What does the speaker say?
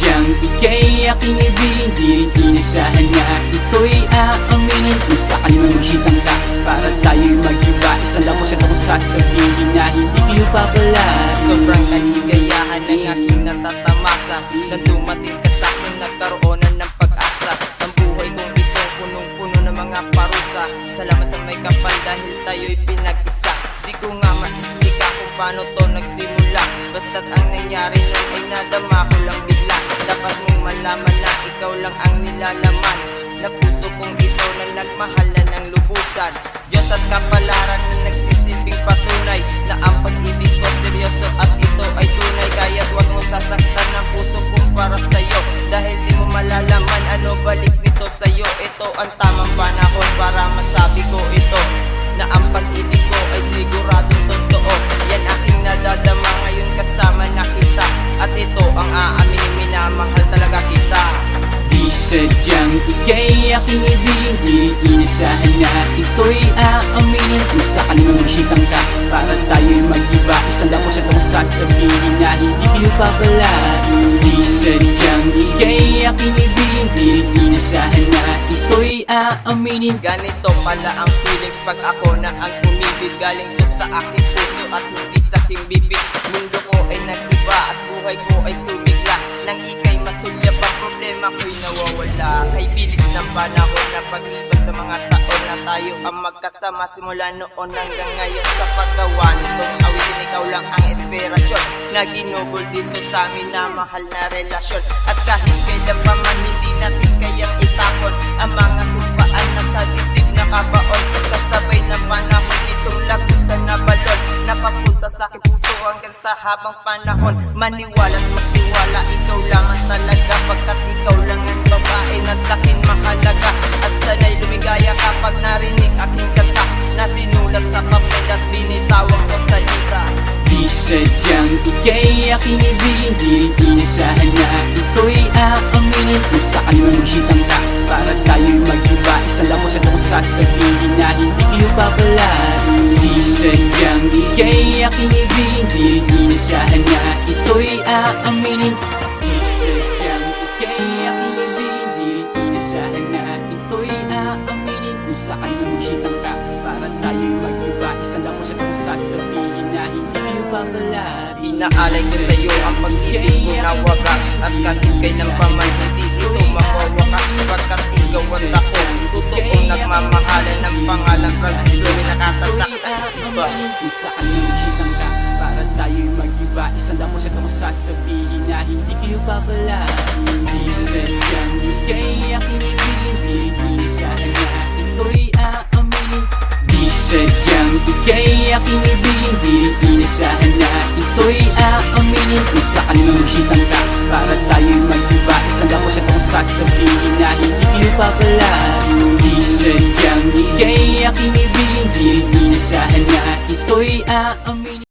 sadyang ika'y aking ibigin, di rin inasahan na ito'y aaminin. Kung saan man magsitang ka, para tayo'y mag-iba, isang lapos at ako sasabihin na hindi kayo papalarin. Sobrang kaligayahan ng aking natatamasa, nang dumating ka sa'kin, nagkaroonan ng pag-asa. Ang buhay kong ito, punong-puno ng mga parusa. Salamat sa may kapal dahil tayo'y pinag-isa. Di ko nga ma-explica kung paano to nagsimula, basta't ang nangyari nun ay nadama ko lang bigla. Dapat mong malaman na ikaw lang ang nilalaman, na puso kong ito na nagmahal na ng lubusan. Diyos at kapalaran na nagsisilbing patunay na ang pag-ibig ko seryoso at ito ay tunay. Kaya't huwag mo sasaktan ang puso kong para sa'yo, dahil di mo malalaman ano balik nito sa'yo. Ito ang tamang panahon para masabi ko ito, na ang pag-ibig ko ay siguradong totoo. Yan aking nadadama ngayon kasama na kita, at ito ang aaminin, minamahal talaga kita. Di sadyang ika'y aking ibigin, di rin inasahan na ito'y aaminin. Kung saan man magsitang ka, para tayo'y mag-iba, isang lapos at ako sasabihin na hindi kayo papalarin. Di sadyang ika'y aking ibigin, di rin inasahan na ito'y aaminin. Ganito pala ang feelings pag ako na ang umibig, galing to sa aking puso at hindi sa aking bibig. Mundo ko ay nag-iba at buhay ko ay sumigla, nang ika'y masulyap ang problema ko'y nawawala. Kay bilis ng panahon na paglipas ng mga taon na tayo ang magkasama, simula noon hanggang ngayon sa paggawa nitong awitin. Ikaw lang ang inspirasyon na ginugol dito sa amin na mahal na relasyon. At kahit kailan pa man hindi natin kayang itapon ang mga sumpaan na sa dibdib nakabaon. Pagkasabay ng panahon itong lagusan na balon, napapunta sa aking puso hanggang sa habang panahon. Maniwala at magtiwala, ikaw lang ang talaga, pagkat ikaw lang ang babae na sa'kin mahalaga. At sana'y lumigaya kapag narinig aking kanta, na sinulat sa papel at binitawan ko sa libra. Di sadyang ika'y aking ibigin, di rin inasahan na ito'y aaminin. Kung saan man magsitang ka, para tayo'y mag-iba, isang lapos at ako sasabihin na hindi kayo papalarin. Di sadyang ika'y aking ibigin, di rin inasahan na ito'y aaminin. Di sadyang ika'y aking ibigin, di rin inasahan na ito'y aaminin. Kung saan man magsitang ka, para tayo'y mag-iba, isang lapos at ako sasabihin na hindi kayo papalarin. Inaalay ko sa'yo ang pag-ibig ko na wagas, at kahit kailan pa man hindi ito mawawakas, sapagkat ikaw at ako totoong nagmamahalan ng pangalan Francis Chloe nakatatak sa isipan. Kung saan man magsitang ka, para tayo'y mag-iba, isang lapos at ako sasabihin na hindi kayo papalarin. Di sadyang ika'y aking ibigin, di rin inasahan na ito'y aaminin. Di sadyang ika'y aking ibigin, di rin inasahan na ito'y aaminin. Kung saan man magsitang ka, para tayo'y